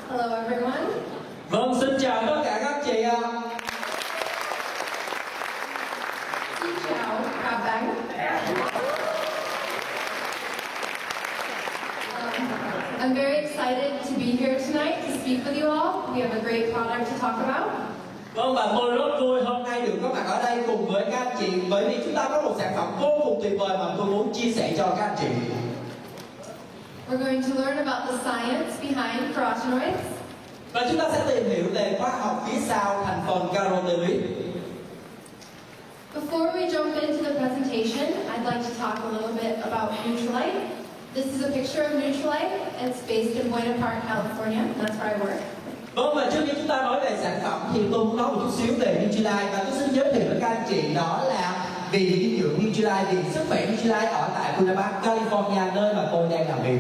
Hello everyone. Vâng, xin chào tất cả các chị ạ. Xin chào các bạn. I'm very excited to be here tonight to speak with you all. We have a great product to talk about. Vâng, và tôi rất vui hôm nay được có mặt ở đây cùng với các anh chị, bởi vì chúng ta có một sản phẩm vô cùng tuyệt vời mà tôi muốn chia sẻ cho các anh chị. We're going to learn about the science behind carotenoids. Và chúng ta sẽ tìm hiểu về khoa học phía sau thành phần carotenoid. Before we jump into the presentation, I'd like to talk a little bit about Nutrilite. This is a picture of Nutrilite. It's based in Buena Park, California. That's where I work. Vâng, và trước khi chúng ta nói về sản phẩm thì tôi muốn nói một chút xíu về Nutrilite, và tôi xin giới thiệu với các anh chị đó là vì dinh dưỡng Nutrilite, vì sức khỏe Nutrilite ở tại Buena Park, California, nơi mà tôi đang làm việc.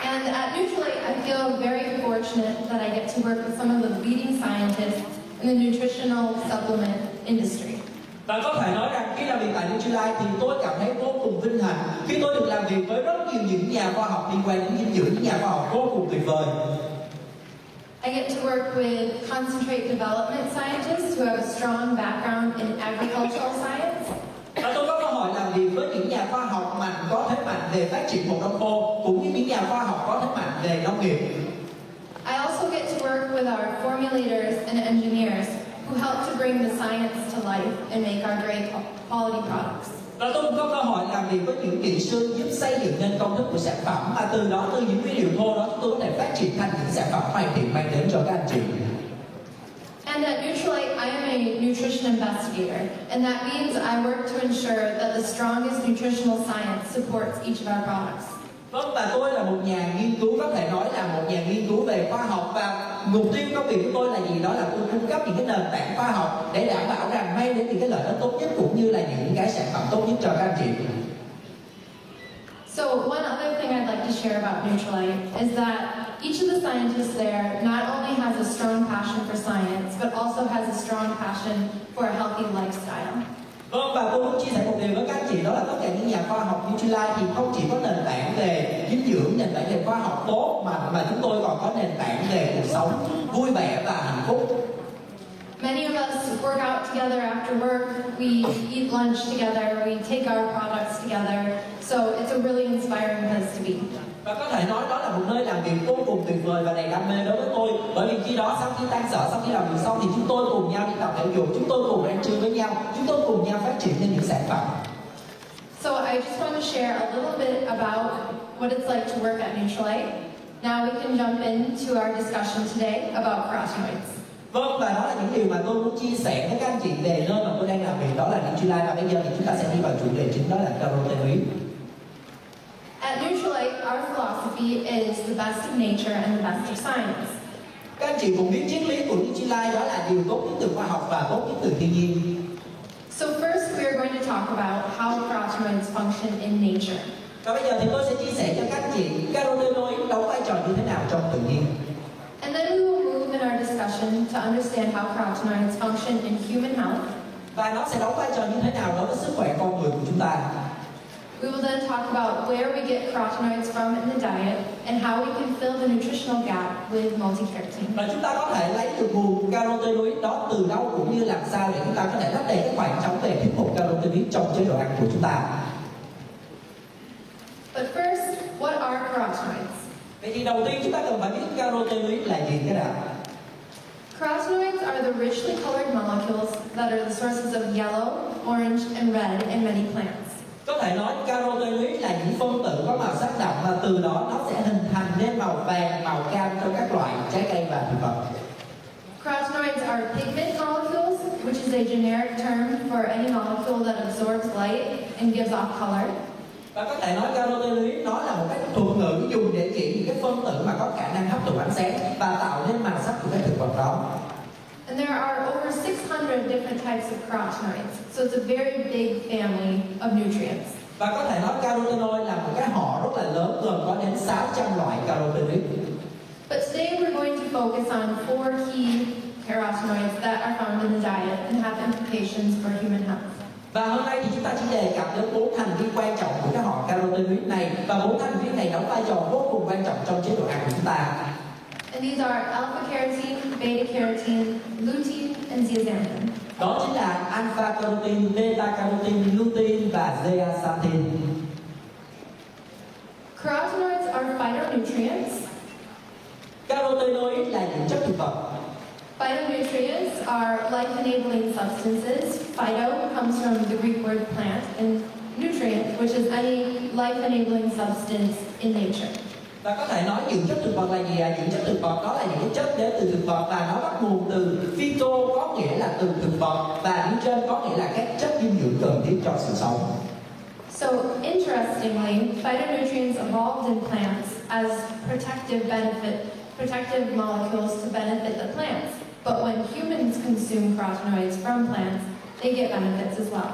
And at Nutrilite, I feel very fortunate that I get to work with some of the leading scientists in the nutritional supplement industry. Và có thể nói rằng khi làm việc tại Nutrilite thì tôi cảm thấy vô cùng vinh hạnh khi tôi được làm việc với rất nhiều những nhà khoa học liên quan đến dinh dưỡng, những nhà khoa học vô cùng tuyệt vời. I get to work with concentrate development scientists who have a strong background in agricultural science. Và tôi có cơ hội làm việc với những nhà khoa học có thế mạnh về phát triển vùng nông thôn, cũng như những nhà khoa học có thế mạnh về nông nghiệp. I also get to work with our formulators and engineers who help to bring the science to life and make our great quality products. Và tôi cũng có cơ hội làm việc với những kỹ sư giúp xây dựng nên công thức của sản phẩm, mà từ đó, từ những nguyên liệu thô đó, chúng tôi có thể phát triển thành những sản phẩm hoàn thiện mang đến cho các anh chị. And at Nutrilite, I am a nutrition investigator, and that means I work to ensure that the strongest nutritional science supports each of our products. Vâng, và tôi là một nhà nghiên cứu, có thể nói là một nhà nghiên cứu về khoa học, và mục tiêu công việc của tôi là gì? Đó là tôi cung cấp những cái nền tảng khoa học để đảm bảo rằng mang đến những cái lợi ích tốt nhất, cũng như là những cái sản phẩm tốt nhất cho các anh chị. So one other thing I'd like to share about Nutrilite is that each of the scientists there not only has a strong passion for science, but also has a strong passion for a healthy lifestyle. Vâng, và tôi muốn chia sẻ một điều với các anh chị, đó là tất cả những nhà khoa học Nutrilite thì không chỉ có nền tảng về dinh dưỡng, nền tảng về khoa học tốt, mà chúng tôi còn có nền tảng về cuộc sống vui vẻ và hạnh phúc. Many of us work out together after work, we eat lunch together, we take our products together, so it's a really inspiring place to be. Và có thể nói đó là một nơi làm việc vô cùng tuyệt vời và đầy đam mê đối với tôi, bởi vì khi đó sau khi tan sở, sau khi làm việc xong thì chúng tôi cùng nhau đi tập thể dục, chúng tôi cùng ăn trưa với nhau, chúng tôi cùng nhau phát triển nên những sản phẩm. So I just want to share a little bit about what it's like to work at Nutrilite. Now we can jump into our discussion today about carotenoids. Vâng, và đó là những điều mà tôi muốn chia sẻ với các anh chị về nơi mà tôi đang làm việc, đó là Nutrilite, và bây giờ thì chúng ta sẽ đi vào chủ đề chính, đó là carotenoid. At Nutrilite, our philosophy is the best of nature and the best of science. Các anh chị cũng biết triết lý của Nutrilite, đó là điều tốt nhất từ khoa học và tốt nhất từ thiên nhiên. So first, we are going to talk about how carotenoids function in nature. Và bây giờ thì tôi sẽ chia sẻ cho các anh chị carotenoid đóng vai trò như thế nào trong tự nhiên. And then we will move in our discussion to understand how carotenoids function in human health. Và nó sẽ đóng vai trò như thế nào đối với sức khỏe con người của chúng ta. We will then talk about where we get carotenoids from in the diet and how we can fill the nutritional gap with multi-carotene. Và chúng ta có thể lấy được nguồn carotenoid đó từ đâu, cũng như làm sao để chúng ta có thể lấp đầy cái khoảng trống về thiếu hụt carotenoid trong chế độ ăn của chúng ta. But first, what are carotenoids? Vậy thì đầu tiên chúng ta cần phải biết carotenoid là gì cái nào. Carotenoids are the richly colored molecules that are the sources of yellow, orange, and red in many plants. Có thể nói carotenoid là những phân tử có màu sắc đậm, và từ đó nó sẽ hình thành nên màu vàng, màu cam trong các loại trái cây và thực vật. Carotenoids are pigment molecules, which is a generic term for any molecule that absorbs light and gives off color. Và có thể nói carotenoid nó là một cái thuật ngữ dùng để chỉ những cái phân tử mà có khả năng hấp thụ ánh sáng và tạo nên màu sắc của cái thực vật đó. And there are over 600 different types of carotenoids, so it's a very big family of nutrients. Và có thể nói carotenoid là một cái họ rất là lớn, gồm có đến 600 loại carotenoid. But today we're going to focus on 4 key carotenoids that are found in the diet and have implications for human health. Và hôm nay thì chúng ta chỉ đề cập đến 4 thành viên quan trọng của cái họ và 4 thành viên này đóng vai trò vô cùng quan trọng trong chế độ ăn của chúng ta. And these are alpha carotene, beta carotene, lutein, and zeaxanthin. Đó chính là alpha carotene, beta carotene, lutein và zeaxanthin. Carotenoids are phytonutrients. Carotenoid là những chất thực vật. Phytonutrients are life-enabling substances. Phyto comes from the Greek word plant, and nutrient, which is any life-enabling substance in nature. Và có thể nói những chất thực vật là gì ạ? Những chất thực vật đó là những cái chất đến từ thực vật và nó bắt nguồn từ phyto, có nghĩa là từ thực vật, và nutrient có nghĩa là các chất dinh dưỡng cần thiết cho sự sống. So, interestingly, phytonutrients evolved in plants as protective molecules to benefit the plants. But when humans consume carotenoids from plants, they get benefits as well.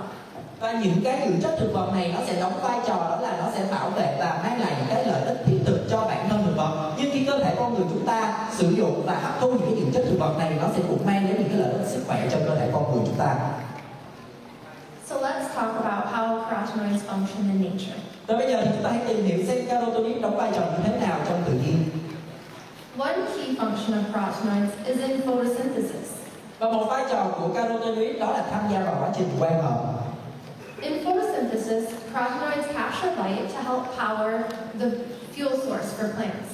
Và những cái dưỡng chất thực vật này nó sẽ đóng vai trò đó là nó sẽ bảo vệ và mang lại những cái lợi ích thiết thực cho bản thân thực vật. Nhưng khi cơ thể con người chúng ta sử dụng và hấp thu những cái dưỡng chất thực vật này, nó sẽ cũng mang đến những cái lợi ích sức khỏe cho cơ thể con người chúng ta. So let's talk about how carotenoids function in nature. Và bây giờ thì chúng ta hãy tìm hiểu xem carotenoid đóng vai trò như thế nào trong tự nhiên. One key function of carotenoids is in photosynthesis. Và một vai trò của carotenoid đó là tham gia vào quá trình quang hợp. In photosynthesis, carotenoids capture light to help power the fuel source for plants.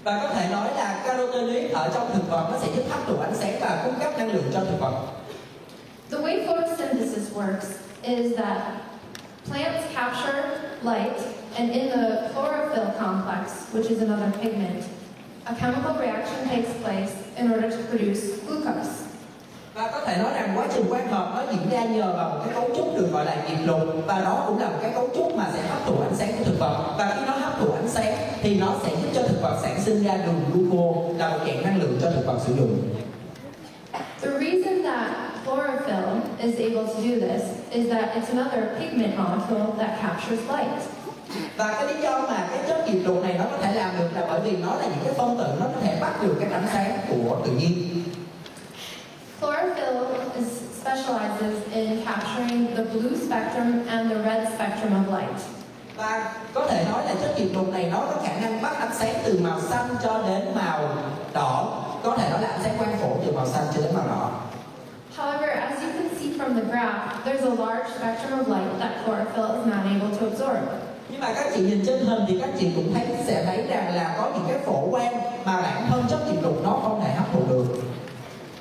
Và có thể nói là carotenoid ở trong thực vật nó sẽ giúp hấp thụ ánh sáng và cung cấp năng lượng cho thực vật. The way photosynthesis works is that plants capture light, and in the chlorophyll complex, which is another pigment, a chemical reaction takes place in order to produce glucose. Và có thể nói rằng quá trình quang hợp nó diễn ra nhờ vào một cái cấu trúc được gọi là diệp lục, và đó cũng là một cái cấu trúc mà sẽ hấp thụ ánh sáng của thực vật, và khi nó hấp thụ ánh sáng thì nó sẽ giúp cho thực vật sản sinh ra đường glucose, là một dạng năng lượng cho thực vật sử dụng. The reason that chlorophyll is able to do this is that it's another pigment molecule that captures light. Và cái lý do mà cái chất diệp lục này nó có thể làm được là bởi vì nó là những cái phân tử nó có thể bắt được cái ánh sáng của tự nhiên. Chlorophyll specializes in capturing the blue spectrum and the red spectrum of light. Và có thể nói là chất diệp lục này nó có khả năng bắt ánh sáng từ màu xanh cho đến màu đỏ. Có thể nói là ánh sáng quang phổ từ màu xanh cho đến màu đỏ. However, as you can see from the graph, there's a large spectrum of light that chlorophyll is not able to absorb. Nhưng mà các chị nhìn trên hình thì các chị cũng sẽ thấy rằng là có những cái phổ quang mà bản thân chất diệp lục nó không thể hấp thụ được.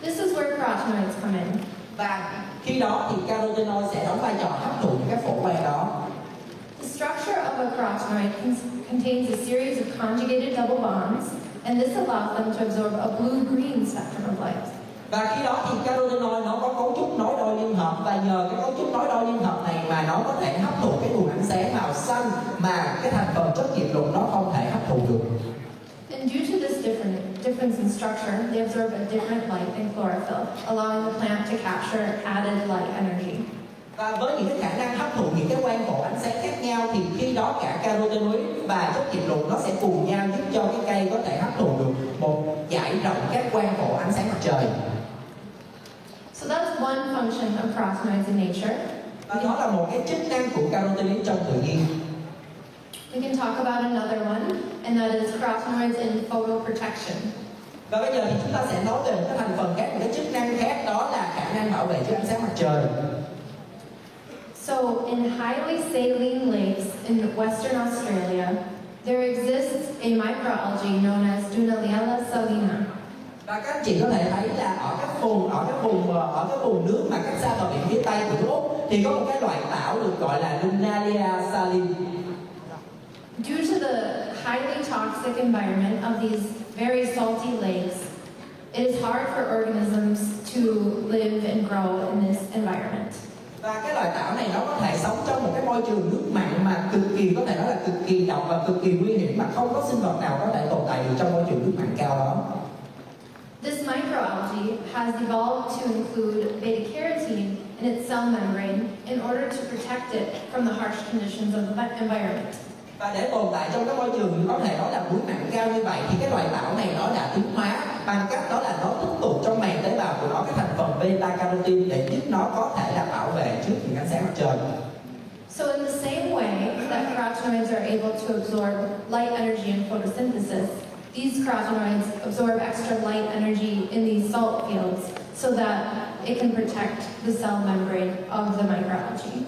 This is where carotenoids come in. Và khi đó thì carotenoid sẽ đóng vai trò hấp thụ những cái phổ quang đó. The structure of a carotenoid contains a series of conjugated double bonds, and this allows them to absorb a blue-green spectrum of light. Và khi đó thì carotenoid nó có cấu trúc nối đôi liên hợp, và nhờ cái cấu trúc nối đôi liên hợp này mà nó có thể hấp thụ cái luồng ánh sáng màu xanh mà cái thành phần chất diệp lục nó không thể hấp thụ được. And due to this difference in structure, they absorb a different light than chlorophyll, allowing the plant to capture added light energy. Và với những cái khả năng hấp thụ những cái quang phổ ánh sáng khác nhau thì khi đó cả carotenoid và chất diệp lục nó sẽ cùng nhau giúp cho cái cây có thể hấp thụ được một dải rộng các quang phổ ánh sáng mặt trời. So that's one function of carotenoids in nature. Và đó là một cái chức năng của carotenoid trong tự nhiên. We can talk about another one, and that is carotenoids in photoprotection. Và bây giờ thì chúng ta sẽ nói về một cái thành phần khác, một cái chức năng khác, đó là khả năng bảo vệ trước ánh sáng mặt trời. So, in highly saline lakes in Western Australia, there exists a microalgae known as Dunaliella salina. Và các chị có thể thấy là ở cái vùng nước mà cách xa bờ biển phía tây của nước Úc thì có một cái loại tảo được gọi là Dunaliella salina. Due to the highly toxic environment of these very salty lakes, it is hard for organisms to live and grow in this environment. Và cái loài tảo này nó có thể sống trong một cái môi trường nước mặn mà cực kỳ, có thể nói là cực kỳ độc và cực kỳ nguy hiểm, mà không có sinh vật nào có thể tồn tại được trong môi trường nước mặn cao đó. This microalgae has evolved to include beta carotene in its cell membrane in order to protect it from the harsh conditions of the environment. Và để tồn tại trong cái môi trường có thể nói là muối mặn cao như vậy thì cái loài tảo này nó đã tiến hóa bằng cách đó là nó tích tụ trong màng tế bào của nó cái thành phần beta carotene để giúp nó có thể là bảo vệ trước những ánh sáng mặt trời. So in the same way that carotenoids are able to absorb light energy in photosynthesis, these carotenoids absorb extra light energy in these salt fields so that it can protect the cell membrane of the microalgae.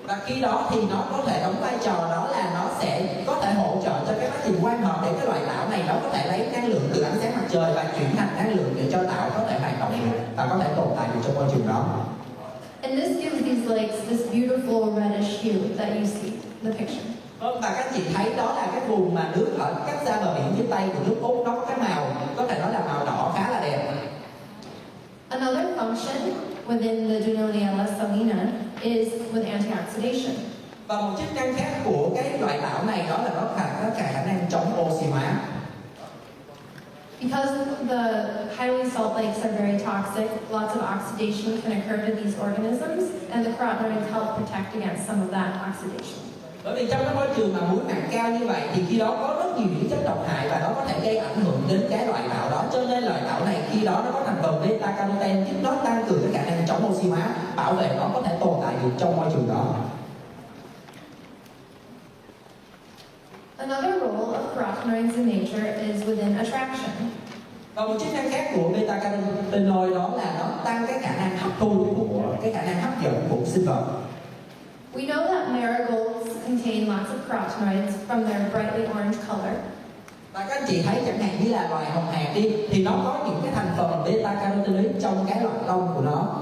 Và khi đó thì nó có thể đóng vai trò đó là nó sẽ có thể hỗ trợ cho cái quá trình quang hợp để cái loại tảo này nó có thể lấy năng lượng từ ánh sáng mặt trời và chuyển thành năng lượng để cho tảo có thể hoạt động được và có thể tồn tại được trong môi trường đó. And this gives these lakes this beautiful reddish hue that you see in the picture. Và các chị thấy đó là cái vùng mà nước ở cách xa bờ biển phía tây của nước Úc, nó có cái màu có thể nói là màu đỏ khá là đẹp. Another function within the Dunaliella salina is with antioxidation. Và một chức năng khác của cái loại tảo này đó là nó có khả năng chống oxy hóa. Because the highly salt lakes are very toxic, lots of oxidation can occur to these organisms, and the carotenoids help protect against some of that oxidation. Bởi vì trong cái môi trường mà muối mặn cao như vậy thì khi đó có rất nhiều những chất độc hại và nó có thể gây ảnh hưởng đến cái loại tảo đó. Cho nên loại tảo này khi đó nó có thành phần beta carotene giúp nó tăng cường cái khả năng chống oxy hóa, bảo vệ nó có thể tồn tại được trong môi trường đó. Another role of carotenoids in nature is within attraction. Và một chức năng khác của beta carotenoid đó là nó tăng cái khả năng hấp thu của cái khả năng hấp dẫn của sinh vật. We know that marigolds contain lots of carotenoids from their brightly orange color. Và các anh chị thấy chẳng hạn như là loài hồng hạc đi thì nó có những cái thành phần beta carotenoid trong cái loại lông của nó.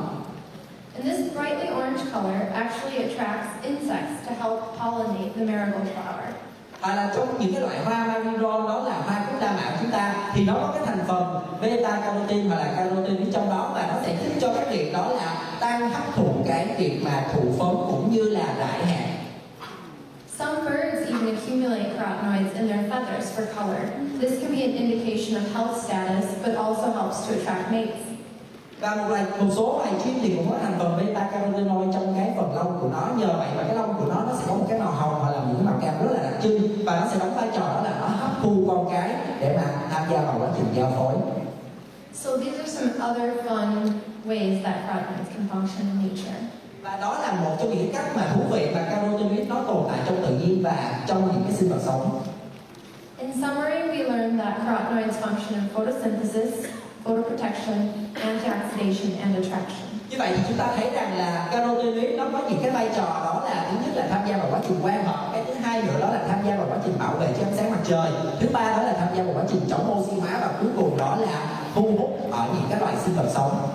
And this brightly orange color actually attracts insects to help pollinate the marigold flower. Hoặc là trong những cái loại hoa marigold đó là hoa cúc La Mã chúng ta thì nó có cái thành phần beta carotene hoặc là carotene trong đó và nó sẽ giúp cho cái việc đó là tăng hấp thụ cái việc mà thụ phấn cũng như là rải hạt. Some birds even accumulate carotenoids in their feathers for color. This can be an indication of health status, but also helps to attract mates. Và một số loài chim thì cũng có thành phần beta carotenoid trong cái phần lông của nó, nhờ vậy mà cái lông của nó sẽ có một cái màu hồng hoặc là một cái màu cam rất là đặc trưng và nó sẽ đóng vai trò đó là nó hấp thu con cái để mà tham gia vào quá trình giao phối. So these are some other fun ways that carotenoids can function in nature. Và đó là một trong những cách mà thú vị mà carotenoid nó tồn tại trong tự nhiên và trong những cái sinh vật sống. In summary, we learned that carotenoids function in photosynthesis, photoprotection, antioxidation, and attraction. Như vậy thì chúng ta thấy rằng là carotenoid nó có những cái vai trò đó là thứ nhất là tham gia vào quá trình quang hợp, cái thứ hai nữa đó là tham gia vào quá trình bảo vệ cho ánh sáng mặt trời, thứ ba đó là tham gia vào quá trình chống oxy hóa và cuối cùng đó là thu hút ở những cái loài sinh vật sống.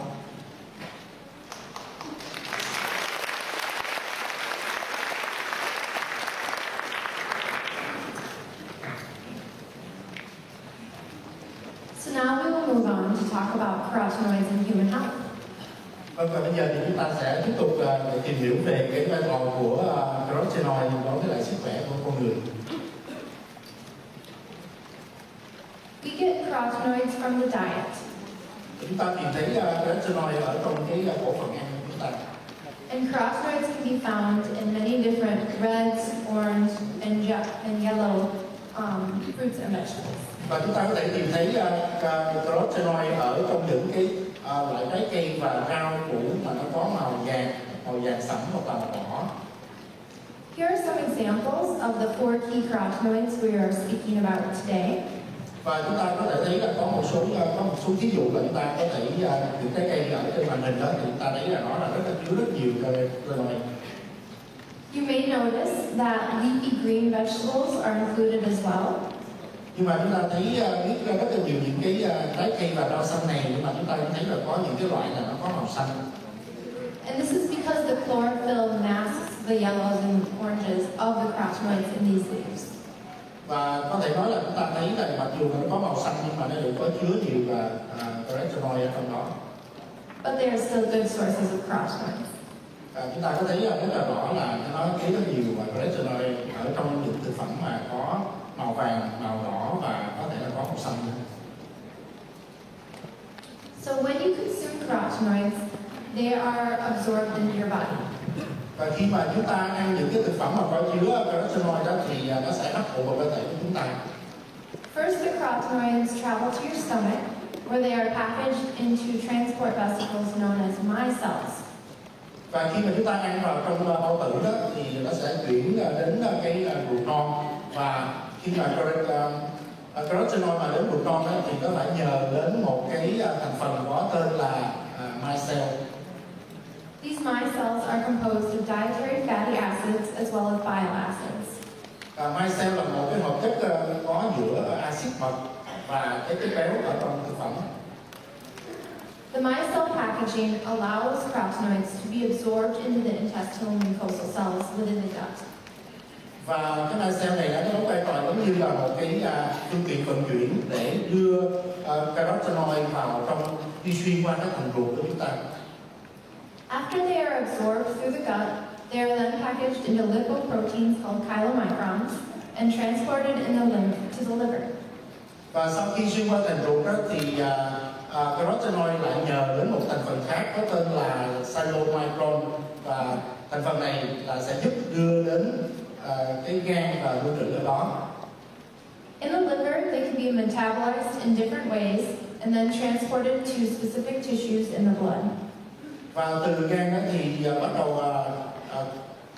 So now we will move on to talk about carotenoids in human health. Vâng, và bây giờ thì chúng ta sẽ tiếp tục để tìm hiểu về cái vai trò của carotenoid đối với lại sức khỏe của con người. We get carotenoids from the diet. Chúng ta tìm thấy carotenoid ở trong cái khẩu phần ăn của chúng ta. And carotenoids can be found in many different reds, orange, and yellow fruits and vegetables. Và chúng ta có thể tìm thấy carotenoid ở trong những cái loại trái cây và rau củ mà nó có màu vàng sẫm hoặc là màu đỏ. Here are some examples of the 4 key carotenoids we are speaking about today. Và chúng ta có thể thấy là có một số ví dụ là chúng ta có thể những trái cây ở trên màn hình đó thì chúng ta thấy là nó là chứa rất nhiều carotenoid. You may notice that leafy green vegetables are included as well. Nhưng mà chúng ta thấy biết rất là nhiều những cái trái cây và rau xanh này, nhưng mà chúng ta cũng thấy là có những cái loại là nó có màu xanh. And this is because the chlorophyll masks the yellows and oranges of the carotenoids in these leaves. Và có thể nói là chúng ta thấy là mặc dù nó có màu xanh nhưng mà nó đều có chứa nhiều carotenoid ở trong đó. But they are still good sources of carotenoids. Chúng ta có thấy là rất là rõ là nó chứa rất nhiều carotenoid ở trong những thực phẩm mà có màu vàng, màu đỏ và có thể là có màu xanh. So when you consume carotenoids, they are absorbed into your body. Và khi mà chúng ta ăn những cái thực phẩm mà có chứa carotenoid đó thì nó sẽ hấp thụ vào cơ thể của chúng ta. First, the carotenoids travel to your stomach, where they are packaged into transport vesicles known as micelles. Và khi mà chúng ta ăn vào trong bao tử đó thì nó sẽ chuyển đến cái ruột non Và khi mà carotenoid mà đến ruột non đó, thì có phải nhờ đến một cái thành phần có tên là micelle. These micelles are composed of dietary fatty acids as well as bile acids. Micelle là một cái hợp chất có giữa axit mật và cái chất béo ở trong thực phẩm. The micelle packaging allows carotenoids to be absorbed into the intestinal mucosal cells within the gut. Và cái micelle này nó đóng vai trò giống như là một cái phương tiện vận chuyển để đưa carotenoid vào trong đi xuyên qua các thành ruột của chúng ta. After they are absorbed through the gut, they are then packaged into lipoproteins called chylomicrons and transported in the lymph to the liver. Và sau khi xuyên qua thành ruột đó, thì carotenoid lại nhờ đến một thành phần khác có tên là chylomicron, và thành phần này là sẽ giúp đưa đến cái gan và lưu trữ ở đó. In the liver, they can be metabolized in different ways and then transported to specific tissues in the blood. Và từ gan đó thì bắt đầu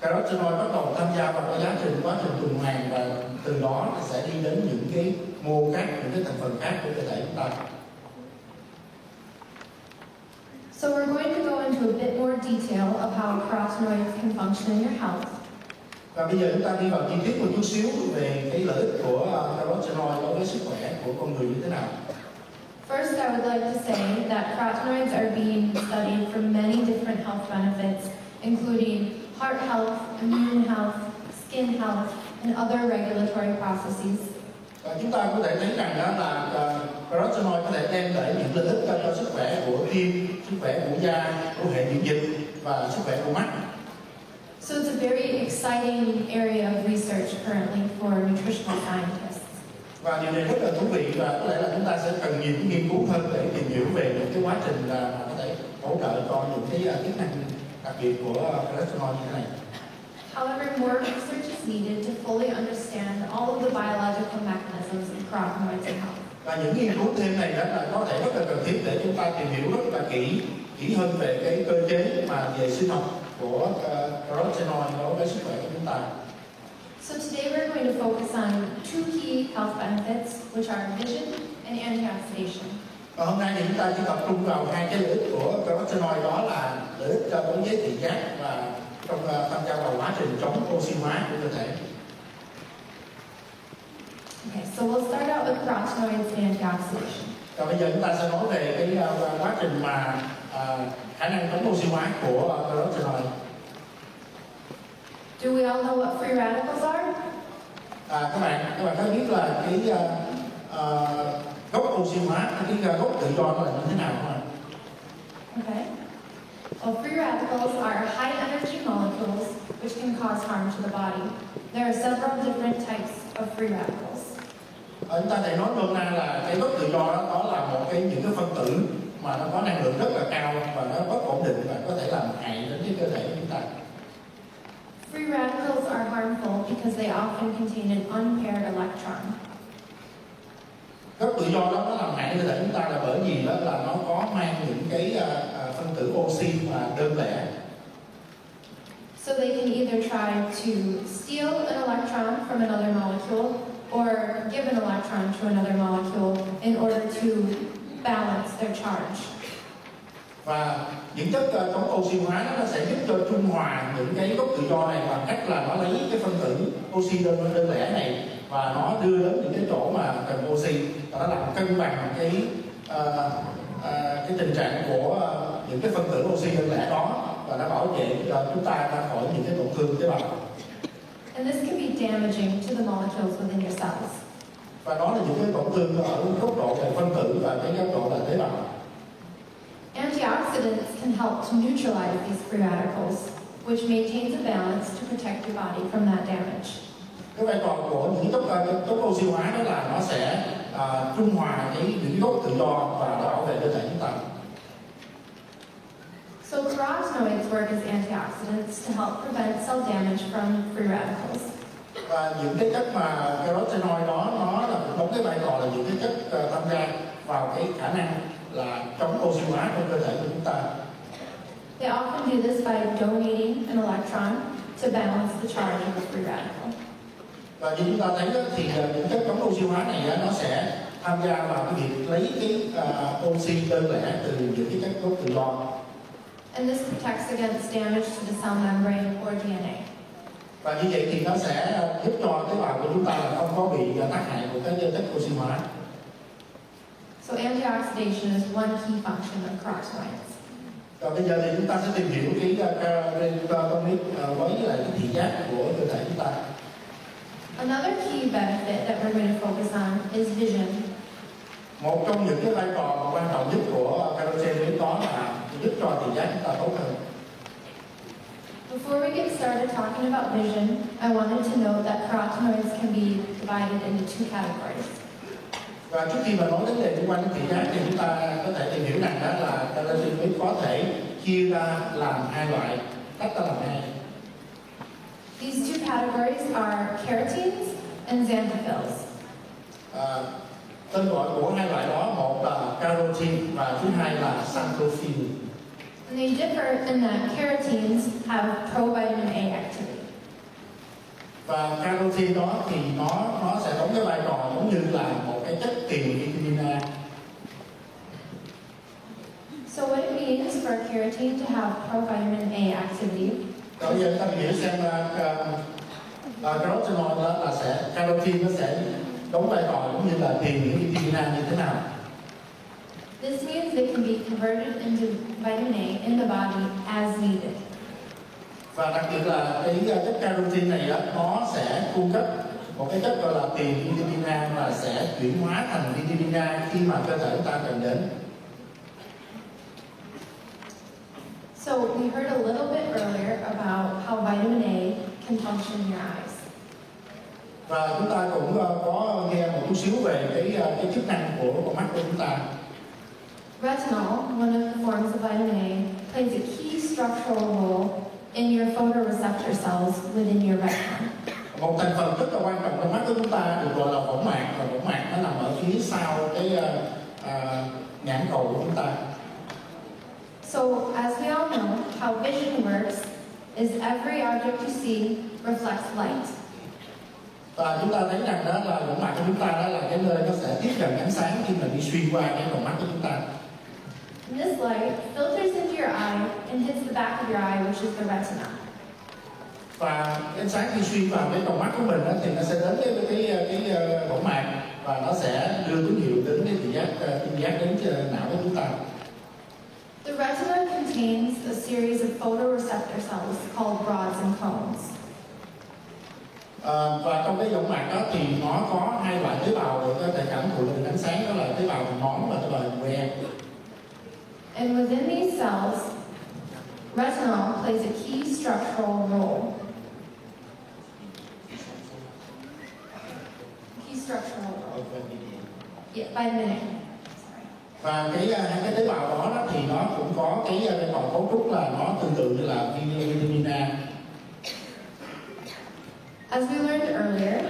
carotenoid bắt đầu tham gia vào cái quá trình tuần hoàn, và từ đó nó sẽ đi đến những cái mô khác, những cái thành phần khác của cơ thể chúng ta. So we're going to go into a bit more detail of how carotenoids can function in your health. Và bây giờ chúng ta đi vào chi tiết một chút xíu về cái lợi ích của carotenoid đối với sức khỏe của con người như thế nào. First, I would like to say that carotenoids are being studied for many different health benefits, including heart health, immune health, skin health, and other regulatory processes. Và chúng ta có thể thấy rằng đó là carotenoid có thể đem lại những lợi ích cho sức khỏe của tim, sức khỏe của da, của hệ miễn dịch và sức khỏe của mắt. So it's a very exciting area of research currently for nutritional scientists. Và điều này rất là thú vị, và có lẽ là chúng ta sẽ cần nhiều nghiên cứu hơn để tìm hiểu về những cái quá trình mà có thể hỗ trợ cho những cái chức năng đặc biệt của carotenoid như thế này. However, more research is needed to fully understand all of the biological mechanisms of carotenoids in health. Và những nghiên cứu thêm này đó là có thể rất là cần thiết để chúng ta tìm hiểu rất là kỹ hơn về cái cơ chế mà về sinh học của carotenoid đối với sức khỏe của chúng ta. So today we're going to focus on two key health benefits, which are vision and antioxidation. Và hôm nay thì chúng ta chỉ tập trung vào hai cái lợi ích của carotenoid, đó là lợi ích đối với thị giác và trong tham gia vào quá trình chống oxy hóa của cơ thể. Okay, so we'll start out with carotenoids and antioxidation. Và bây giờ chúng ta sẽ nói về cái quá trình mà khả năng chống oxy hóa của carotenoid. Do we all know what free radicals are? Các bạn có biết là cái gốc oxy hóa, cái gốc tự do nó là như thế nào không ạ? Okay. Well, free radicals are high energy molecules which can cause harm to the body. There are several different types of free radicals. Chúng ta thể nói nôm na là cái gốc tự do đó là những cái phân tử mà nó có năng lượng rất là cao và nó bất ổn định và có thể làm hại đến cái cơ thể của chúng ta. Free radicals are harmful because they often contain an unpaired electron. Gốc tự do đó nó làm hại cơ thể chúng ta là bởi vì đó là nó có mang những cái phân tử oxy mà đơn lẻ. So they can either try to steal an electron from another molecule or give an electron to another molecule in order to balance their charge. Và những chất chống oxy hóa nó sẽ giúp cho trung hòa những cái gốc tự do này bằng cách là nó lấy cái phân tử oxy đơn lẻ này và nó đưa đến những cái chỗ mà cần oxy, và nó làm cân bằng cái tình trạng của những cái phân tử oxy đơn lẻ đó, và nó bảo vệ cho chúng ta ra khỏi những cái tổn thương tế bào. And this can be damaging to the molecules within your cells. Và đó là những cái tổn thương ở góc độ về phân tử và cái góc độ là tế bào. Antioxidants can help to neutralize these free radicals, which maintains a balance to protect your body from that damage. Cái vai trò của những gốc oxy hóa đó là nó sẽ trung hòa những gốc tự do và nó bảo vệ cơ thể chúng ta. So carotenoids work as antioxidants to help prevent cell damage from free radicals. Và những cái chất mà carotenoid đó nó là đóng cái vai trò là những cái chất tham gia vào cái khả năng là chống oxy hóa trong cơ thể của chúng ta. They often do this by donating an electron to balance the charge of a free radical. Và như chúng ta thấy đó, thì những chất chống oxy hóa này nó sẽ tham gia vào cái việc lấy cái oxy đơn lẻ từ những cái chất gốc tự do. And this protects against damage to the cell membrane or DNA. Và như vậy thì nó sẽ giúp cho tế bào của chúng ta là không có bị tác hại của các chất oxy hóa. So antioxidation is one key function of carotenoids. Và bây giờ thì chúng ta sẽ tìm hiểu cái carotenoid với lại cái thị giác của cơ thể chúng ta. Another key benefit that we're going to focus on is vision. Một trong những cái vai trò quan trọng nhất của carotenoid đó là giúp cho thị giác chúng ta tốt hơn. Before we get started talking about vision, I wanted to note that carotenoids can be divided into two categories. Và trước khi mà nói đến đề liên quan đến thị giác thì chúng ta có thể tìm hiểu rằng đó là carotenoid có thể chia ra làm hai loại, tách ra làm hai. These two categories are keratins and xanthophylls. Tên gọi của hai loại đó, một là carotene và thứ hai là xanthophyll. And they differ in that keratins have provitamin A activity. Và carotene đó thì nó sẽ đóng cái vai trò giống như là một cái chất tiền vitamin A. So what it means for a keratine to have provitamin A activity Bây giờ ta hiểu xem carotenoid đó là carotene nó sẽ đóng vai trò giống như là tiền vitamin A như thế nào? This means they can be converted into vitamin A in the body as needed. Và đặc biệt là cái chất carotene này đó, nó sẽ cung cấp một cái chất gọi là tiền vitamin A và sẽ chuyển hóa thành vitamin A khi mà cơ thể chúng ta cần đến. So we heard a little bit earlier about how vitamin A can function in your eyes. Và chúng ta cũng có nghe một chút xíu về cái chức năng của con mắt của chúng ta. Retinol, one of the forms of vitamin A, plays a key structural role in your photoreceptor cells within your retina. Một thành phần rất là quan trọng trong mắt của chúng ta được gọi là võng mạc, và võng mạc nó nằm ở phía sau cái nhãn cầu của chúng ta. So, as we all know, how vision works is every object you see reflects light. Và chúng ta thấy rằng đó là võng mạc của chúng ta đó là cái nơi nó sẽ tiếp nhận ánh sáng khi mà đi xuyên qua cái con mắt của chúng ta. And this light filters into your eye and hits the back of your eye, which is the retina. Và ánh sáng khi xuyên vào cái con mắt của mình đó, thì nó sẽ đến cái võng mạc và nó sẽ đưa tín hiệu đến cái thị giác đến não của chúng ta. The retina contains a series of photoreceptor cells called rods and cones. Và trong cái võng mạc đó thì nó có hai loại tế bào để có thể cảm thụ được ánh sáng, đó là tế bào nón và tế bào que. And within these cells, retinol plays a key structural role. Key structural role. Yeah, vitamin A. Sorry. Và hai cái tế bào đó thì nó cũng có cái vòng cấu trúc là nó tương tự như là vitamin A. As we learned earlier,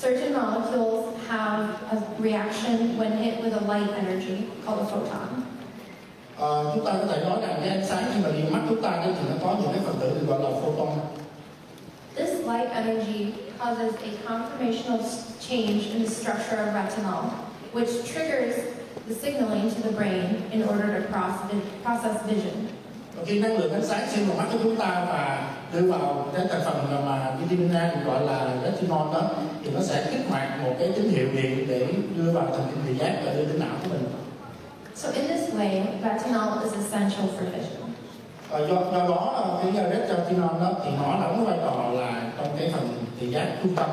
certain molecules have a reaction when hit with a light energy called a photon. Chúng ta có thể nói rằng cái ánh sáng khi mà đi mắt chúng ta thì nó có những cái phần tử được gọi là photon. This light energy causes a conformational change in the structure of retinol, which triggers the signaling to the brain in order to process vision. Và khi năng lượng ánh sáng xuyên vào mắt của chúng ta và đưa vào cái thành phần mà vitamin A được gọi là retinol đó, thì nó sẽ kích hoạt một cái tín hiệu điện để đưa vào thần kinh thị giác và đưa đến não của mình. So in this way, retinol is essential for vision. Do đó cái retinol đó thì nó đóng vai trò là trong cái phần thị giác trung tâm.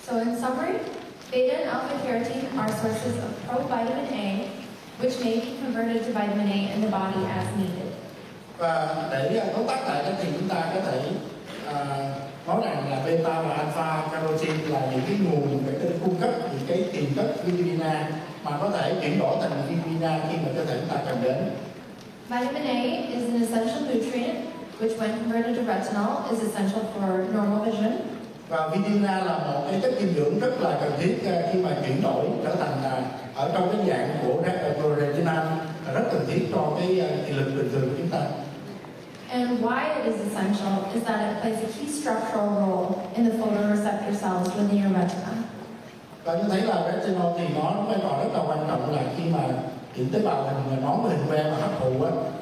So in summary, beta and alpha carotene are sources of provitamin A, which may be converted to vitamin A in the body as needed. Và để tóm tắt lại đó thì chúng ta có thể nói rằng là beta và alpha carotene là những cái nguồn để có thể cung cấp những cái tiền chất vitamin A mà có thể chuyển đổi thành vitamin A khi mà cơ thể chúng ta cần đến. Vitamin A is an essential nutrient, which when converted to retinol is essential for normal vision. Và vitamin A là một cái chất dinh dưỡng rất là cần thiết khi mà chuyển đổi trở thành ở trong cái dạng của retinal rất cần thiết cho cái thị lực bình thường của chúng ta. And why it is essential is that it plays a key structural role in the photoreceptor cells within your retina. Và như thấy là retinol thì nó vai trò rất là quan trọng là khi mà những tế bào hình nón và hình que mà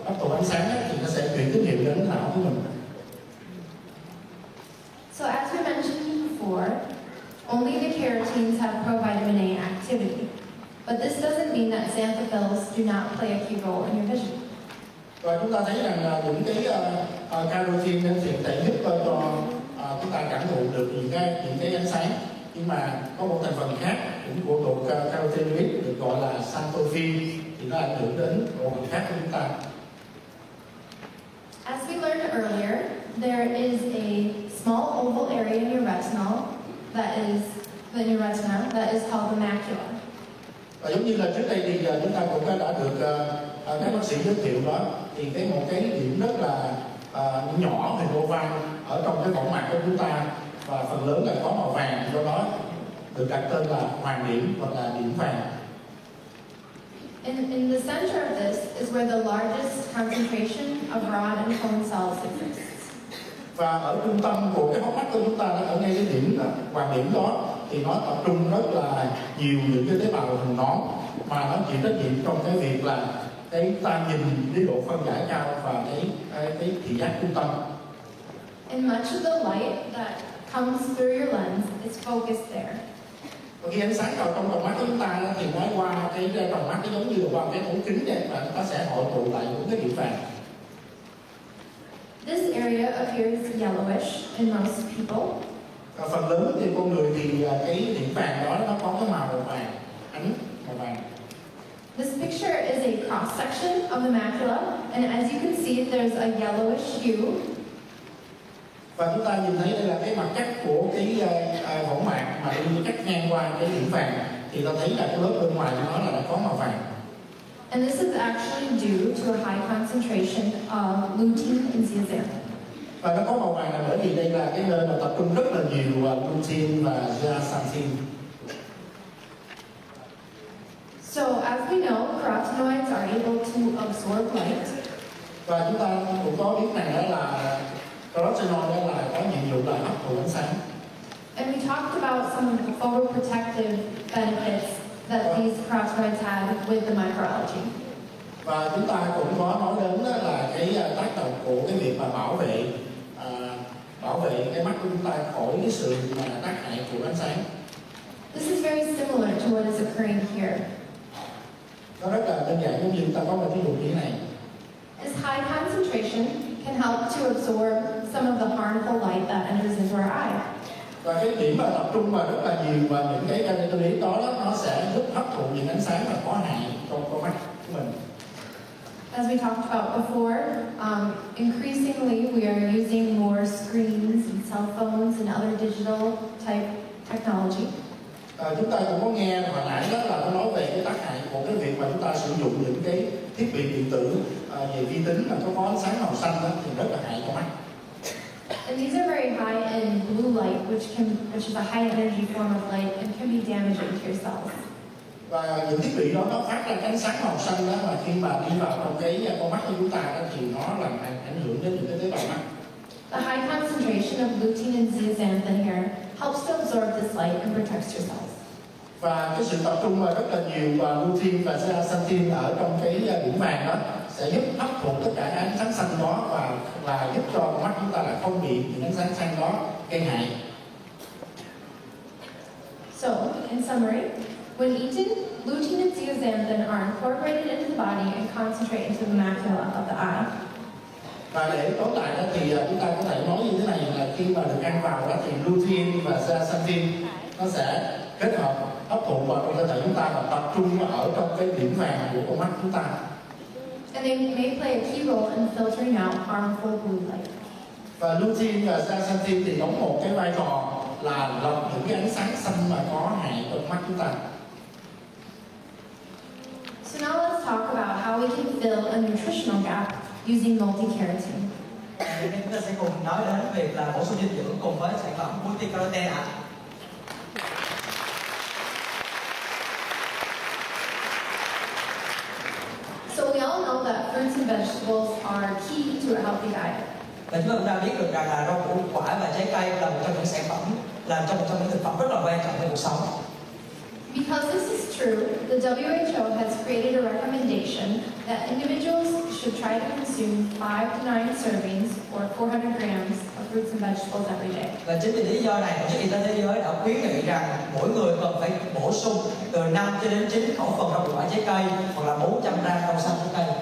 hấp thụ ánh sáng thì nó sẽ chuyển tín hiệu đến não của mình. So as we mentioned before, only the carotenes have provitamin A activity. But this doesn't mean that xanthophylls do not play a key role in your vision. Và chúng ta thấy rằng những cái carotene thì sẽ giúp cho chúng ta cảm thụ được những cái ánh sáng, nhưng mà có một thành phần khác cũng của bộ carotenoid được gọi là xanthophyll thì nó ảnh hưởng đến bộ phận khác của chúng ta. As we learned earlier, there is a small oval area in your retina that is called the macula. Và giống như là trước đây thì chúng ta cũng đã được các bác sĩ giới thiệu đó, thì một cái điểm rất là nhỏ hình oval ở trong cái võng mạc của chúng ta, và phần lớn là có màu vàng, do đó được đặt tên là hoàng điểm hoặc là điểm vàng. In the center of this is where the largest concentration of rod and cone cells exists. Và ở trung tâm của cái hốc mắt của chúng ta, ở ngay cái điểm hoàng điểm đó, thì nó tập trung rất là nhiều những cái tế bào hình nón mà nó chịu trách nhiệm trong cái việc là cái ta nhìn với độ phân giải cao và cái thị giác trung tâm. And much of the light that comes through your lens is focused there. Và khi ánh sáng vào trong tròng mắt của chúng ta thì nói qua cái tròng mắt, nó giống như là qua cái ống kính vậy, và nó sẽ hội tụ lại những cái điểm vàng. This area appears yellowish in most people. Và phần lớn thì con người thì cái điểm vàng đó nó có cái màu vàng, ánh màu vàng. This picture is a cross section of the macula, and as you can see, there's a yellowish hue. Và chúng ta nhìn thấy đây là cái mặt cắt của cái võng mạc mà đi cắt ngang qua cái điểm vàng, thì ta thấy là cái lớp bên ngoài của nó là có màu vàng. And this is actually due to a high concentration of lutein and zeaxanthin. Và nó có màu vàng là bởi vì đây là cái nơi mà tập trung rất là nhiều lutein và zeaxanthin. So as we know, carotenoids are able to absorb light. Và chúng ta cũng có biết rằng đó là carotenoid đó là có nhiệm vụ là hấp thụ ánh sáng. And we talked about some of the photoprotective benefits that these carotenoids have with the microalgae. Và chúng ta cũng có nói đến đó là cái tác động của cái việc mà bảo vệ cái mắt của chúng ta khỏi cái sự mà tác hại của ánh sáng. This is very similar to what is occurring here. Nó rất là đơn giản, giống như chúng ta có một ví dụ như thế này. This high concentration can help to absorb some of the harmful light that enters into our eye. Và cái điểm mà tập trung mà rất là nhiều và những cái carotenoid đó nó sẽ giúp hấp thụ những ánh sáng mà có hại trong con mắt của mình. As we talked about before, increasingly we are using more screens and cell phones and other digital type technology. Chúng ta cũng có nghe hồi nãy đó là nó nói về cái tác hại của cái việc mà chúng ta sử dụng những cái thiết bị điện tử về vi tính mà có ánh sáng màu xanh đó, thì rất là hại cho mắt. And these are very high in blue light, which is a high energy form of light and can be damaging to your cells. Và những thiết bị đó nó phát ra cái ánh sáng màu xanh đó, mà khi mà đi vào trong cái con mắt của chúng ta đó, thì nó làm ảnh hưởng đến những cái tế bào mắt. The high concentration of lutein and zeaxanthin here helps to absorb this light and protects your cells. Và cái sự tập trung mà rất là nhiều lutein và zeaxanthin ở trong cái điểm vàng đó sẽ giúp hấp thụ tất cả ánh sáng xanh đó, và giúp cho con mắt chúng ta là không bị những ánh sáng xanh đó gây hại. So, in summary, when eaten, lutein and zeaxanthin are incorporated into the body and concentrate into the macula of the eye. Và để tóm lại đó thì chúng ta có thể nói như thế này, là khi mà được ăn vào đó thì lutein và zeaxanthin nó sẽ kết hợp hấp thụ vào trong cơ thể chúng ta và tập trung ở trong cái điểm vàng của con mắt chúng ta. And they may play a key role in filtering out harmful blue light. Và lutein và zeaxanthin thì đóng một cái vai trò là lọc những cái ánh sáng xanh mà có hại trong mắt chúng ta. So now let's talk about how we can fill a nutritional gap using multi-carotene. Hôm nay chúng ta sẽ cùng nói đến việc là bổ sung dinh dưỡng cùng với sản phẩm multi-carotene ạ. So we all know that fruits and vegetables vegetables are key to a healthy diet. Và chúng ta cũng đã biết được rằng là rau củ quả và trái cây là một trong những sản phẩm, là một trong những thực phẩm rất là quan trọng trong cuộc sống. Because this is true, the WHO has created a recommendation that individuals should try to consume 5 to 9 servings or 400 grams of fruits and vegetables every day. Và chính vì lý do này, Tổ chức Y tế Thế giới đã khuyến nghị rằng mỗi người cần phải bổ sung từ 5 cho đến 9 khẩu phần rau củ quả trái cây hoặc là 400 gram rau xanh trái cây.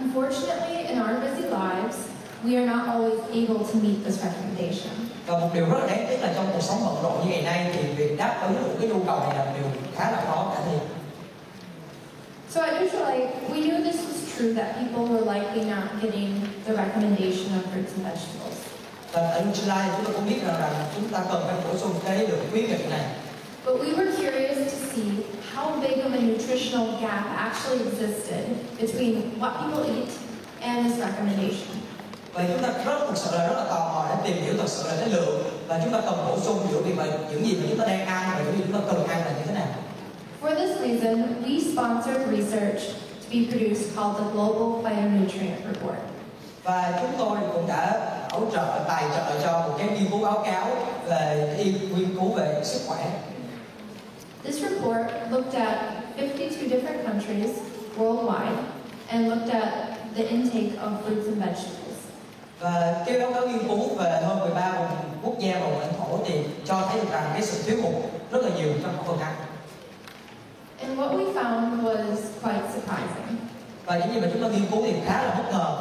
Unfortunately, in our busy lives, we are not always able to meet this recommendation. Và một điều rất là đáng tiếc là trong cuộc sống bận rộn như ngày nay thì việc đáp ứng được cái nhu cầu này là một điều khá là khó khả thi. So at Nutrilite, we knew this was true, that people were likely not getting the recommendation of fruits and vegetables. Và tại Nutrilite chúng tôi cũng biết rằng chúng ta cần phải bổ sung cái lượng khuyến nghị này. But we were curious to see how big of a nutritional gap actually existed between what people eat and this recommendation. Và chúng ta thực sự là rất là tò mò để tìm hiểu thật sự là cái lượng và chúng ta cần bổ sung giữa việc mà những gì mà chúng ta đang ăn và những gì chúng ta cần ăn là như thế nào. For this reason, we sponsored research to be produced called the Global Phytonutrient Report. Và chúng tôi cũng đã hỗ trợ tài trợ cho một cái nghiên cứu báo cáo về nghiên cứu về sức khỏe. This report looked at 52 different countries worldwide and looked at the intake of fruits and vegetables. Và cái báo cáo nghiên cứu về hơn 13 quốc gia và vùng lãnh thổ thì cho thấy được rằng cái sự thiếu hụt rất là nhiều trong khẩu phần ăn. And what we found was quite surprising. Và những gì mà chúng ta nghiên cứu thì khá là bất ngờ.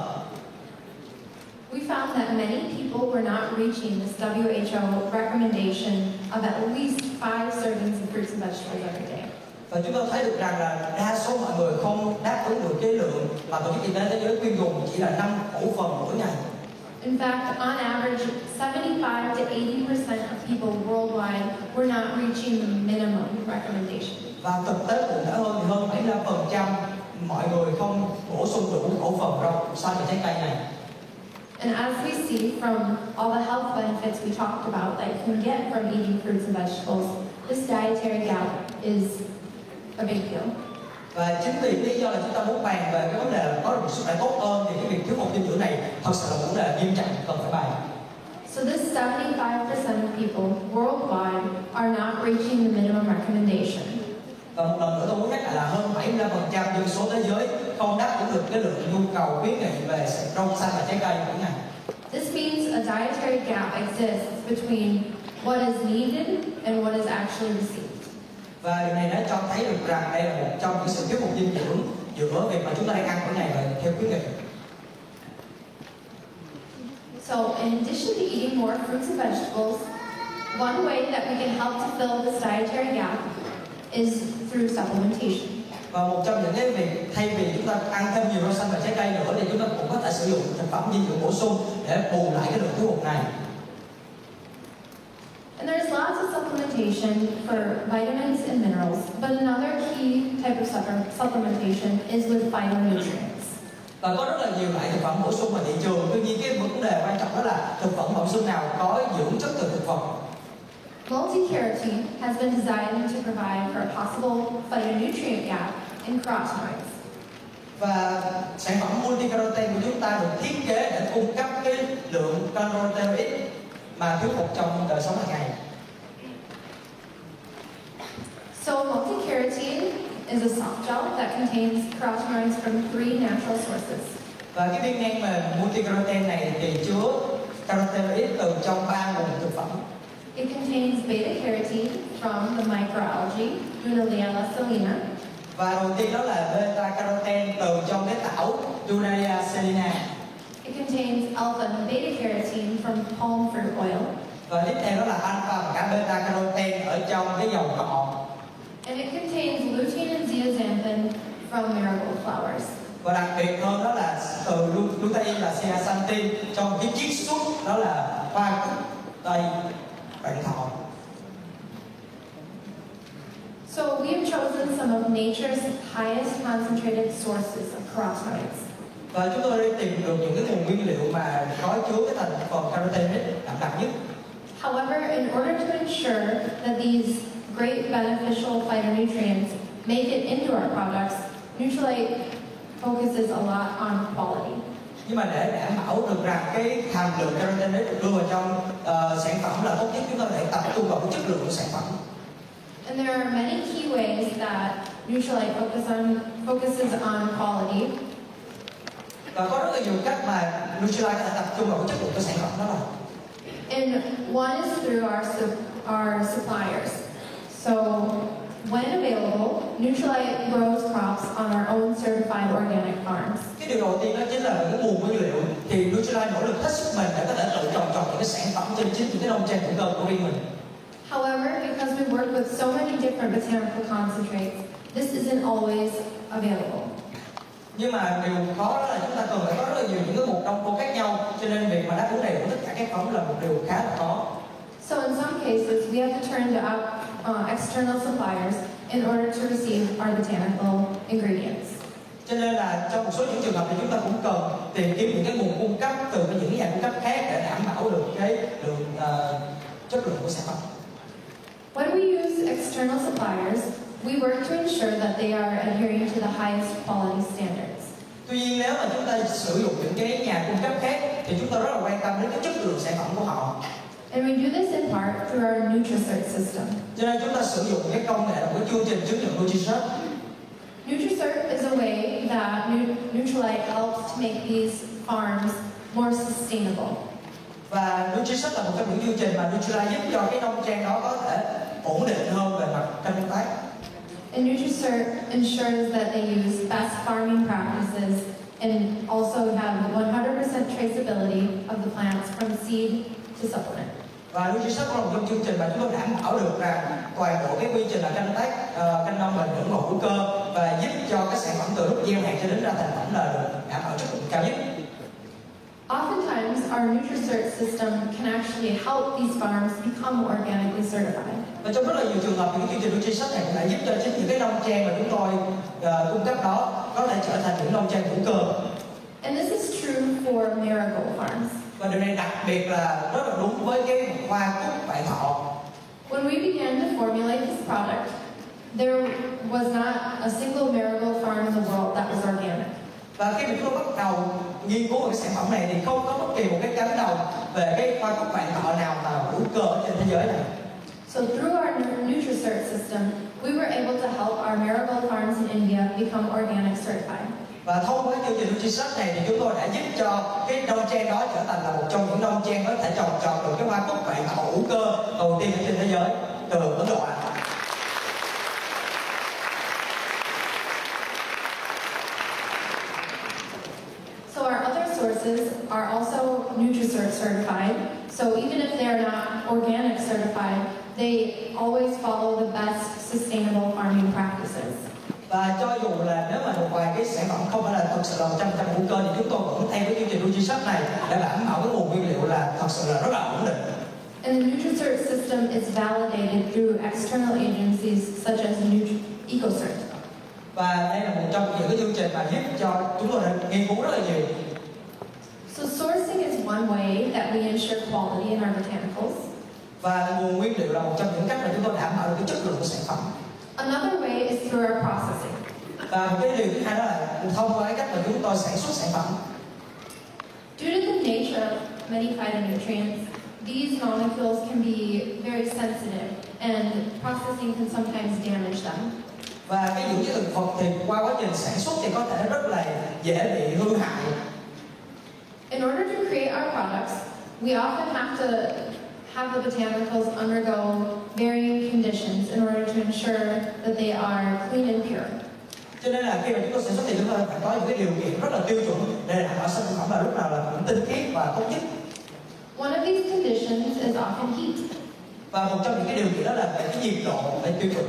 We found that many people were not reaching this WHO recommendation of at least 5 servings of fruits and vegetables every day. Và chúng ta thấy được rằng là đa số mọi người không đáp ứng được cái lượng mà Tổ chức Y tế Thế giới khuyên dùng chỉ là 5 khẩu phần mỗi ngày. In fact, on average, 75 to 80% of people worldwide were not reaching the minimum recommendation. Và thực tế cũng đã hơn 75% mọi người không bổ sung đủ khẩu phần rau xanh và trái cây này. And as we see from all the health benefits we talked about that you can get from eating fruits and vegetables, this dietary gap is a big deal. Và chính vì lý do là chúng ta muốn bàn về cái vấn đề là có được một sức khỏe tốt hơn thì cái việc thiếu hụt dinh dưỡng này thật sự là vấn đề nghiêm trọng cần phải bàn. So this 75% of people worldwide are not reaching the minimum recommendation. Và một lần nữa tôi muốn nhắc lại là hơn 75% dân số thế giới không đáp ứng được cái lượng nhu cầu khuyến nghị về rau xanh và trái cây mỗi ngày. This means a dietary gap exists between what is needed and what is actually received. Và điều này đã cho thấy được rằng đây là một trong những sự thiếu hụt dinh dưỡng giữa việc mà chúng ta đang ăn mỗi ngày và theo khuyến nghị. So in addition to eating more fruits and vegetables, one way that we can help to fill this dietary gap is through supplementation. Và một trong những cái việc thay vì chúng ta ăn thêm nhiều rau xanh và trái cây nữa thì chúng ta cũng có thể sử dụng thực phẩm dinh dưỡng bổ sung để bù lại cái lượng thiếu hụt này. And there's lots of supplementation for vitamins and minerals, but another key type of supplementation is with phytonutrients. Và có rất là nhiều loại thực phẩm bổ sung ở thị trường. Tuy nhiên cái vấn đề quan trọng đó là thực phẩm bổ sung nào có dưỡng chất từ thực vật. Multi-carotene has been designed to provide for a possible phytonutrient gap in carotenoids. Và sản phẩm multi-carotene của chúng ta được thiết kế để cung cấp cái lượng carotenoid mà thiếu hụt trong đời sống hàng ngày. So multi-carotene is a soft gel that contains carotenoids from 3 natural sources. Và cái viên nén mềm multi-carotene này thì chứa carotenoid từ trong 3 nguồn thực phẩm. It contains beta-carotene from the microalgae Nutrilite salina. Và đầu tiên đó là beta-carotene từ trong cái tảo Nutrilite salina. It contains alpha and beta-carotene from palm fruit oil. Và tiếp theo đó là alpha và cả beta-carotene ở trong cái dầu cọ. And it contains lutein and zeaxanthin from marigold flowers. Và đặc biệt hơn đó là từ lutein là zeaxanthin trong cái chiết xuất đó là hoa cúc tây vạn thọ. So we have chosen some of nature's highest concentrated sources of carotenoids. Và chúng tôi đã tìm được những cái nguồn nguyên liệu mà có chứa cái thành phần carotenoid đậm đặc nhất. However, in order to ensure that these great beneficial phytonutrients make it into our products, Nutrilite focuses a lot on quality. Nhưng mà để đảm bảo được rằng cái hàm lượng carotene đấy được đưa vào trong sản phẩm là tốt nhất, chúng ta phải tập trung vào cái chất lượng của sản phẩm. And there are many key ways that Nutrilite focuses on quality. Và có rất là nhiều cách mà Nutrilite có thể tập trung vào cái chất lượng của sản phẩm đó là. And one is through our suppliers. So when available, Nutrilite grows crops on our own certified organic farms. Cái điều đầu tiên đó chính là cái nguồn nguyên liệu, thì Nutrilite nỗ lực hết sức mình để có thể tự trồng những cái sản phẩm trên chính những cái nông trang hữu cơ của riêng mình. However, because we work with so many different botanical concentrates, this isn't always available. Nhưng mà điều khó đó là chúng ta cần phải có rất là nhiều những cái nguồn nông thôn khác nhau, cho nên việc mà đáp ứng đầy đủ tất cả các phẩm là một điều khá là khó. So in some cases, we have to turn to external suppliers in order to receive our botanical ingredients. Cho nên là trong một số những trường hợp thì chúng ta cũng cần tìm kiếm những cái nguồn cung cấp từ những nhà cung cấp khác để đảm bảo được cái lượng chất lượng của sản phẩm. When we use external suppliers, we work to ensure that they are adhering to the highest quality standards. Tuy nhiên nếu mà chúng ta sử dụng những cái nhà cung cấp khác thì chúng ta rất là quan tâm đến cái chất lượng sản phẩm của họ. And we do this in part through our Nutrilite system. Cho nên chúng ta sử dụng cái công nghệ là một cái chương trình chứng nhận Nutrilite. Nutrilite is a way that Nutrilite helps to make these farms more sustainable. Và Nutrilite là một trong những chương trình mà Nutrilite giúp cho cái nông trang đó có thể ổn định hơn về mặt canh tác. And Nutrilite ensures that they use best farming practices and also have 100% traceability of the plants from seed to supplement. Và Nutrilite là một trong chương trình mà chúng tôi đảm bảo được rằng toàn bộ cái quy trình là canh tác canh nông bền vững và hữu cơ, và giúp cho các sản phẩm từ lúc gieo hạt cho đến ra thành phẩm là được đảm bảo chất lượng cao nhất. Oftentimes, our Nutrilite system can actually help these farms become organically certified. Và trong rất là nhiều trường hợp thì cái chương trình Nutrilite này cũng đã giúp cho chính những cái nông trang mà chúng tôi cung cấp đó có thể trở thành những nông trang hữu cơ. And this is true for marigold farms. Và điều này đặc biệt là rất là đúng với cái hoa cúc vạn thọ. When we began to formulate this product, there was not a single marigold farm in the world that was organic. Và khi mình bắt đầu nghiên cứu về cái sản phẩm này thì không có bất kỳ một cái cánh đồng về cái hoa cúc vạn thọ nào mà hữu cơ ở trên thế giới này. So through our Nutrilite system, we were able to help our marigold farms in India become organic certified. Và thông qua chương trình Nutrilite này thì chúng tôi đã giúp cho cái nông trang đó trở thành là một trong những nông trang có thể trồng trọt được cái hoa cúc vạn thọ hữu cơ đầu tiên ở trên thế giới từ Ấn Độ. So our other sources are also Nutrilite certified. So even if they're not organic certified, they always follow the best sustainable farming practices. Và cho dù là nếu mà một vài cái sản phẩm không phải là thật sự là 100% hữu cơ thì chúng tôi vẫn theo cái chương trình Nutrilite này để đảm bảo cái nguồn nguyên liệu là thật sự là rất là ổn định. And the Nutrilite system is validated through external agencies such as EcoCert. Và đây là một trong những cái chương trình mà giúp cho chúng tôi đã nghiên cứu rất là nhiều. So sourcing is one way that we ensure quality in our botanicals. Và nguồn nguyên liệu là một trong những cách mà chúng tôi đảm bảo được cái chất lượng của sản phẩm. Another way is through our processing. Và một cái điều thứ hai đó là thông qua cái cách mà chúng tôi sản xuất sản phẩm. Due to the nature of many phytonutrients, these molecules can be very sensitive and processing can sometimes damage them. Và cái dưỡng chất thực vật thì qua quá trình sản xuất thì có thể rất là dễ bị hư hại. In order to create our products, we often have to have the botanicals undergo varying conditions in order to ensure that they are clean and pure. Cho nên là khi mà chúng tôi sản xuất thì chúng tôi phải có những cái điều kiện rất là tiêu chuẩn để đảm bảo sản phẩm là lúc nào là cũng tinh khiết và tốt nhất. One of these conditions is often heat. Và một trong những cái điều kiện đó là về cái nhiệt độ phải tiêu chuẩn.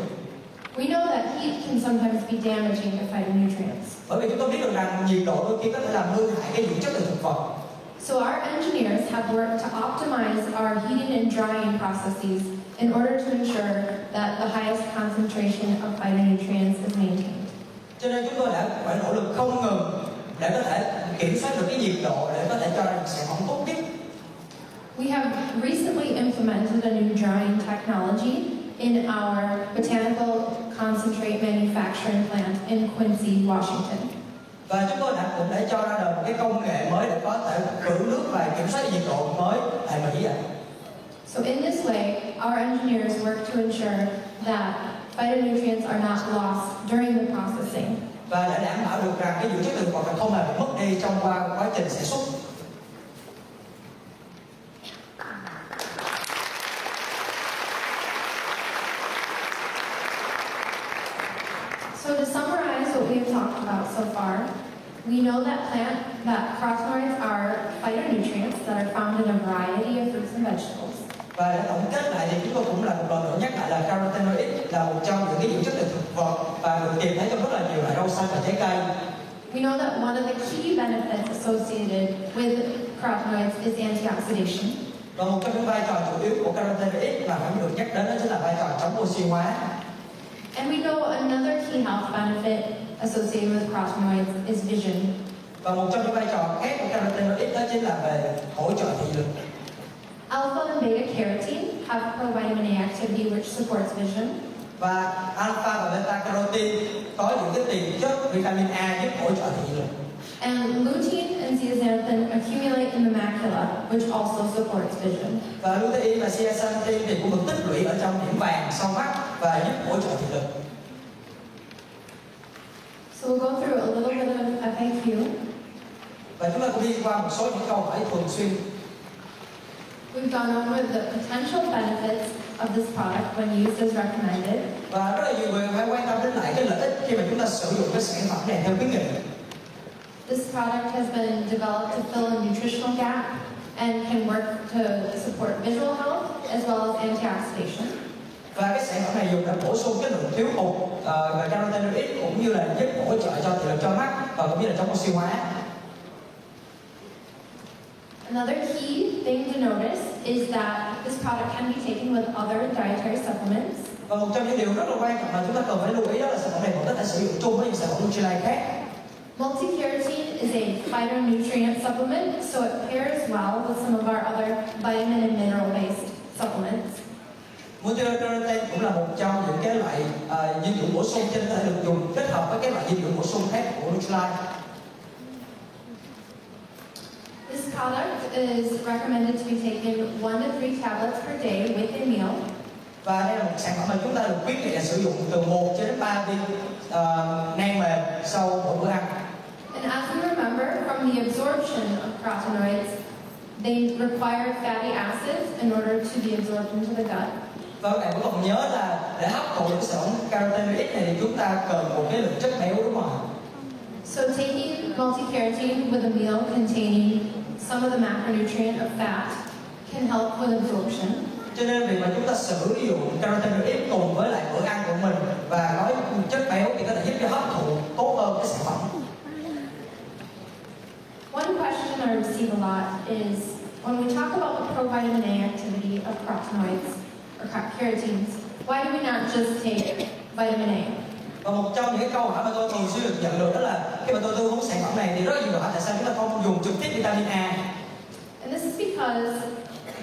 We know that heat can sometimes be damaging to phytonutrients. Bởi vì chúng tôi biết được rằng nhiệt độ đôi khi có thể làm hư hại cái dưỡng chất từ thực vật. So our engineers have worked to optimize our heating and drying processes in order to ensure that the highest concentration of phytonutrients is maintained. Cho nên chúng tôi đã phải nỗ lực không ngừng để có thể kiểm soát được cái nhiệt độ để có thể cho ra được sản phẩm tốt nhất. We have recently implemented a new drying technology in our botanical concentrate manufacturing plant in Quincy, Washington. Và chúng tôi cũng đã cho ra đời một cái công nghệ mới để có thể khử nước và kiểm soát nhiệt độ mới tại Mỹ ạ. So in this way, our engineers work to ensure that phytonutrients are not lost during the processing. Và để đảm bảo được rằng cái dưỡng chất thực vật không hề bị mất đi trong quá trình sản xuất. So to summarize what we've talked about so far, we know that carotenoids are phytonutrients that are found in a variety of fruits and vegetables. Và để tổng kết lại thì chúng tôi cũng là một lần nữa nhắc lại là carotenoid là một trong những cái dưỡng chất từ thực vật và được tìm thấy trong rất là nhiều loại rau xanh và trái cây. We know that one of the key benefits associated with carotenoids is antioxidation. Và một trong những vai trò chủ yếu của carotenoid mà phải được nhắc đến đó chính là vai trò chống oxy hóa. And we know another key health benefit associated with carotenoids is vision. Và một trong những vai trò khác của carotenoid đó chính là về hỗ trợ thị lực. Alpha and beta carotene have provitamin A activity which supports vision. Và alpha và beta carotene có những cái tiền chất vitamin A giúp hỗ trợ thị lực. And lutein and zeaxanthin accumulate in the macula, which also supports vision. Và lutein và zeaxanthin thì cũng được tích lũy ở trong điểm vàng sau mắt và giúp hỗ trợ thị lực. So we'll go through a little bit of FAQ. Và chúng ta cũng đi qua một số những câu hỏi thường xuyên. We've gone over the potential benefits of this product when used as recommended. Và rất là nhiều người phải quan tâm đến lại cái lợi ích khi mà chúng ta sử dụng cái sản phẩm này theo khuyến nghị. This product has been developed to fill a nutritional gap and can work to support visual health as well as antioxidation. Và cái sản phẩm này dùng để bổ sung cái lượng thiếu hụt về carotenoid cũng như là giúp hỗ trợ cho thị lực cho mắt và cũng như là chống oxy hóa. Another key thing to notice is that this product can be taken with other dietary supplements. Và một trong những điều rất là quan trọng mà chúng ta cần phải lưu ý đó là sản phẩm này cũng có thể sử dụng chung với những sản phẩm Nutrilite khác. Multi-carotene is a phytonutrient supplement, so it pairs well with some of our other vitamin and mineral-based supplements. Nutrilite cũng là một trong những cái loại dinh dưỡng bổ sung cho nên có thể được dùng kết hợp với các loại dinh dưỡng bổ sung khác của Nutrilite. This product is recommended to be taken 1 to 3 tablets per day with a meal. Và đây là một sản phẩm mà chúng ta được khuyến nghị là sử dụng từ 1 cho đến 3 viên nang mềm sau mỗi bữa ăn. And as we remember from the absorption of carotenoids, they require fatty acids in order to be absorbed into the gut. Và các bạn cũng còn nhớ là để hấp thụ những sản phẩm carotenoid này thì chúng ta cần một cái lượng chất béo đúng không ạ? So taking multi-carotene with a meal containing some of the macronutrient of fat can help with absorption. Cho nên việc mà chúng ta sử dụng carotenoid cùng với lại bữa ăn của mình và có chất béo thì có thể giúp cho hấp thụ tốt hơn cái sản phẩm. One question I receive a lot is when we talk about the provitamin A activity of carotenoids or carotenes, why do we not just take vitamin A? Và một trong những cái câu hỏi mà tôi thường xuyên được nhận được đó là khi mà tôi tư vấn sản phẩm này thì rất là nhiều người hỏi tại sao chúng ta không dùng trực tiếp vitamin A. And this is because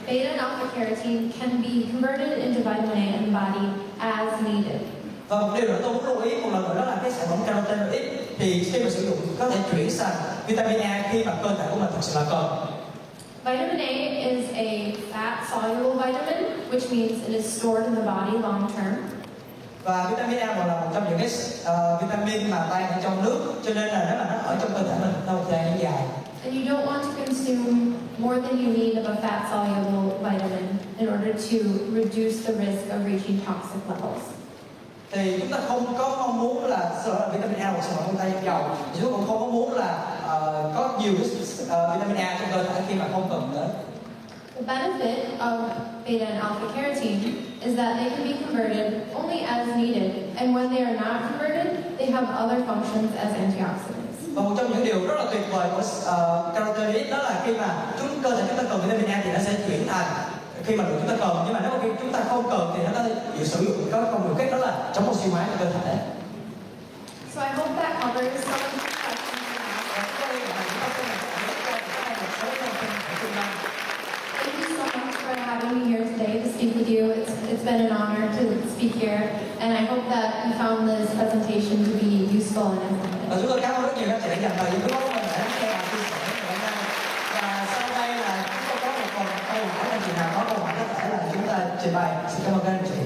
beta and alpha carotene can be converted into vitamin A in the body as needed. Và một điều nữa tôi muốn lưu ý một lần nữa đó là cái sản phẩm carotenoid thì khi mà sử dụng có thể chuyển sang vitamin A khi mà cơ thể của mình thực sự là cần. Vitamin A is a fat-soluble vitamin, which means it is stored in the body long term. Và vitamin A còn là một trong những cái vitamin mà tan ở trong nước, cho nên là nếu mà nó ở trong cơ thể mình trong thời gian dài. And you don't want to consume more than you need of a fat-soluble vitamin in order to reduce the risk of reaching toxic levels. Thì chúng ta không có mong muốn là vitamin A một sản phẩm tay dầu, thì chúng ta cũng không có muốn là có nhiều vitamin A trong cơ thể khi mà không cần đến. The benefit of beta and alpha carotene is that they can be converted only as needed, and when they are not converted, they have other functions as antioxidants. Và một trong những điều rất là tuyệt vời của carotenoid đó là khi mà cơ thể chúng ta cần vitamin A thì nó sẽ chuyển thành khi mà chúng ta cần, nhưng mà nếu mà khi chúng ta không cần thì nó có thể sử dụng có công dụng khác đó là chống oxy hóa cho cơ thể. So I hope that covers some of the questions you asked. Thank you so much for having me here today to speak with you. It's been an honor to speak here, and I hope that you found this presentation to be useful and informative. Và chúng tôi cảm ơn rất nhiều anh chị đã dành thời gian quý báu của mình để nghe bạn chia sẻ ngày hôm nay. Và sau đây là chúng tôi có một phần câu hỏi, anh chị nào có câu hỏi có thể là chúng ta trình bày. Xin cảm ơn các anh chị.